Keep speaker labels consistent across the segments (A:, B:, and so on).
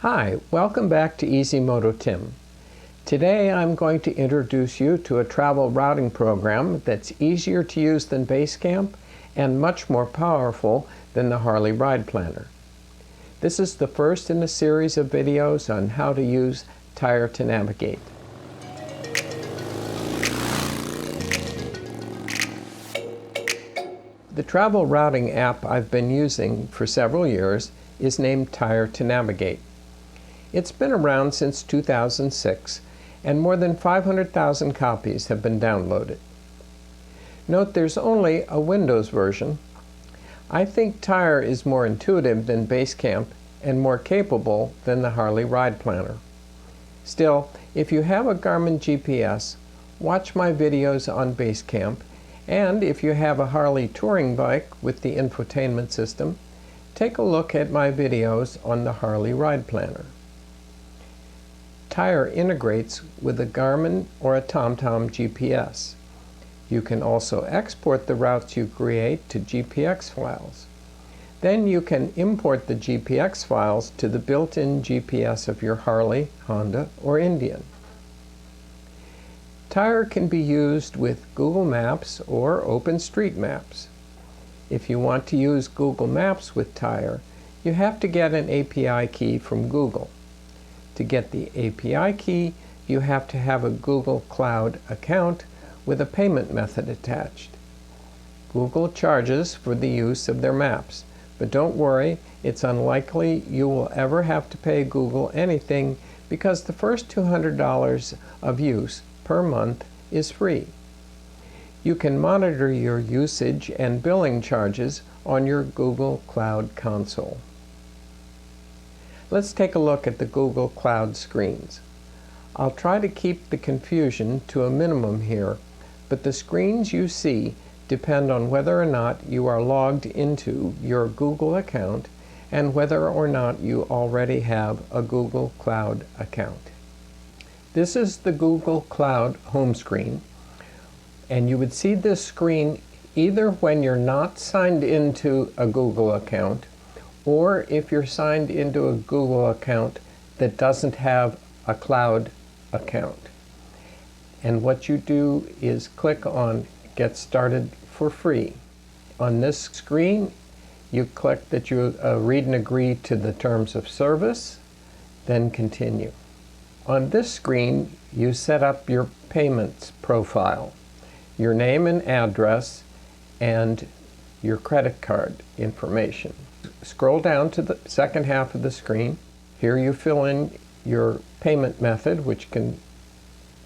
A: Hi, welcome back to Easy Moto Tim. Today I'm going to introduce you to a travel routing program that's easier to use than Basecamp and much more powerful than the Harley Ride Planner. This is the first in a series of videos on how to use Tyre to navigate. The travel routing app I've been using for several years is named Tyre to navigate. It's been around since 2006, and more than 500,000 copies have been downloaded. Note there's only a Windows version. I think Tyre is more intuitive than Basecamp and more capable than the Harley Ride Planner. Still, if you have a Garmin GPS, watch my videos on Basecamp, and if you have a Harley touring bike with the infotainment system, take a look at my videos on the Harley Ride Planner. Tyre integrates with a Garmin or a TomTom GPS. You can also export the routes you create to GPX files. Then you can import the GPX files to the built-in GPS of your Harley, Honda, or Indian. Tyre can be used with Google Maps or OpenStreetMaps. If you want to use Google Maps with Tyre, you have to get an API key from Google. To get the API key, you have to have a Google Cloud account with a payment method attached. Google charges for the use of their maps, but don't worry, it's unlikely you will ever have to pay Google anything because the first $200 of use per month is free. You can monitor your usage and billing charges on your Google Cloud console. Let's take a look at the Google Cloud screens. I'll try to keep the confusion to a minimum here, but the screens you see depend on whether or not you are logged into your Google account and whether or not you already have a Google Cloud account. This is the Google Cloud home screen, and you would see this screen either when you're not signed into a Google account or if you're signed into a Google account that doesn't have a cloud account. And what you do is click on Get Started for Free. On this screen, you click that you read and agree to the terms of service, then continue. On this screen, you set up your payments profile, your name and address, and your credit card information. Scroll down to the second half of the screen. Here you fill in your payment method, which can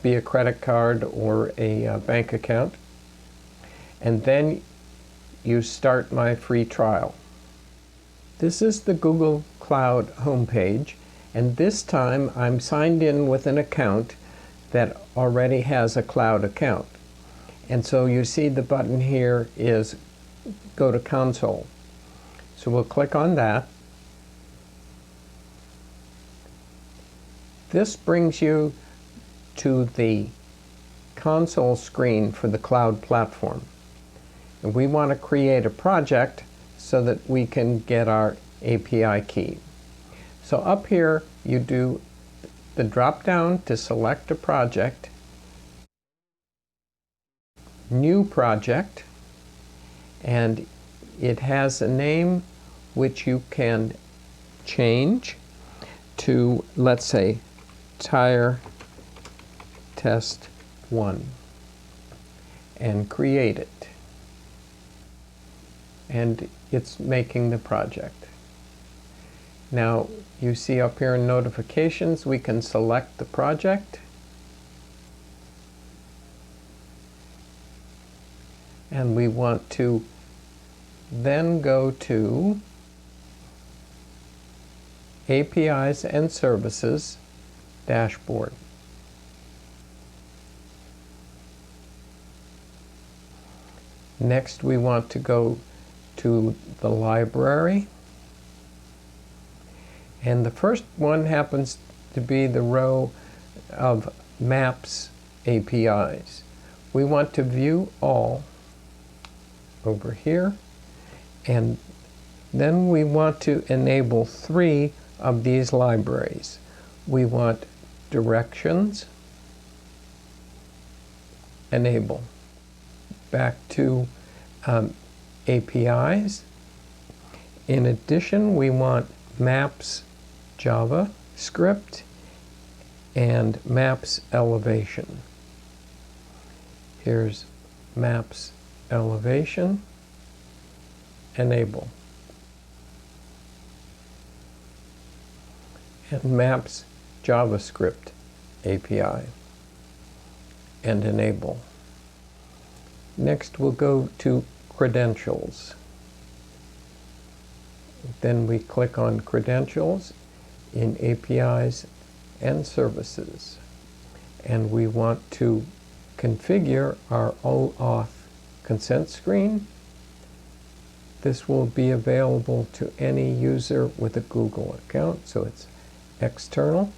A: be a credit card or a bank account. And then you start my free trial. This is the Google Cloud homepage, and this time I'm signed in with an account that already has a cloud account. And so you see the button here is Go to Console. So we'll click on that. This brings you to the console screen for the cloud platform. And we want to create a project so that we can get our API key. So up here you do the drop down to select a project, New Project, and it has a name which you can change to, let's say, Tyre Test 1, and create it. And it's making the project. Now, you see up here in notifications, we can select the project. And we want to then go to APIs and Services dashboard. Next, we want to go to the library. And the first one happens to be the row of Maps APIs. We want to view all over here, and then we want to enable 3 of these libraries. We want directions, enable. Back to APIs. In addition, we want maps JavaScript and maps elevation. Here's maps elevation, enable. And maps JavaScript API and enable. Next we'll go to credentials. Then we click on credentials in APIs and services. And we want to configure our OAuth consent screen. This will be available to any user with a Google account, so it's external.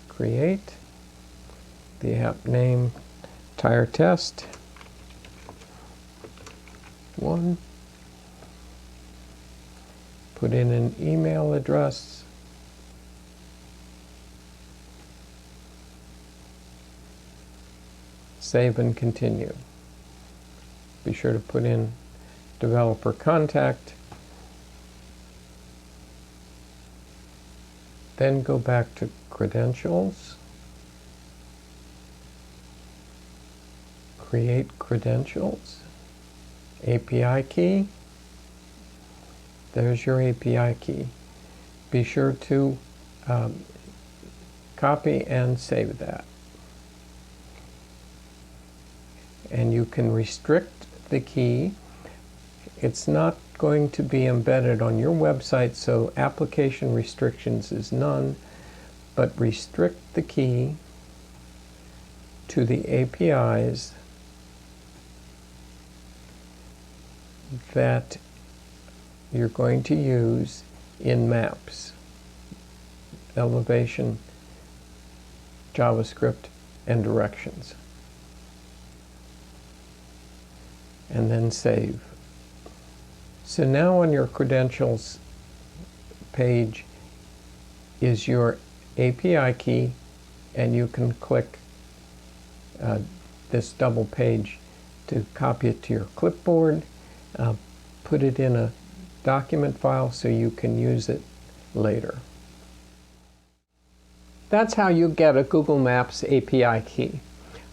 A: Create the app name Tyre Test 1. Put in an email address. Save and continue. Be sure to put in developer contact. Then go back to credentials. Create credentials. API key. There's your API key. Be sure to copy and save that. And you can restrict the key. It's not going to be embedded on your website, so application restrictions is none, but restrict the key to the APIs that you're going to use in maps, elevation, JavaScript, and directions. And then save. So now on your credentials page is your API key, and you can click this double page to copy it to your clipboard, put it in a document file so you can use it later. That's how you get a Google Maps API key.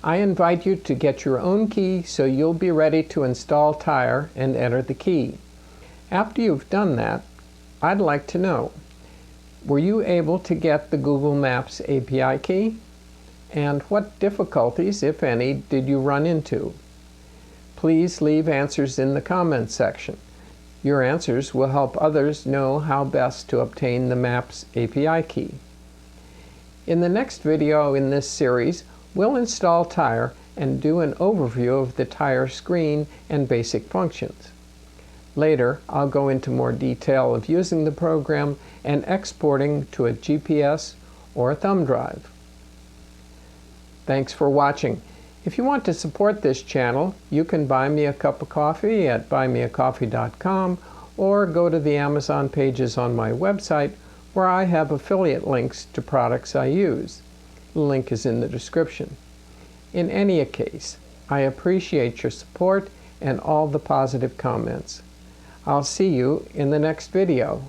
A: I invite you to get your own key so you'll be ready to install Tyre and enter the key. After you've done that, I'd like to know, were you able to get the Google Maps API key? And what difficulties, if any, did you run into? Please leave answers in the comments section. Your answers will help others know how best to obtain the Maps API key. In the next video in this series, we'll install Tyre and do an overview of the Tyre screen and basic functions. Later, I'll go into more detail of using the program and exporting to a GPS or a thumb drive. Thanks for watching. If you want to support this channel, you can buy me a cup of coffee at buymeacoffee.com or go to the Amazon pages on my website where I have affiliate links to products I use. The link is in the description. In any case, I appreciate your support and all the positive comments. I'll see you in the next video.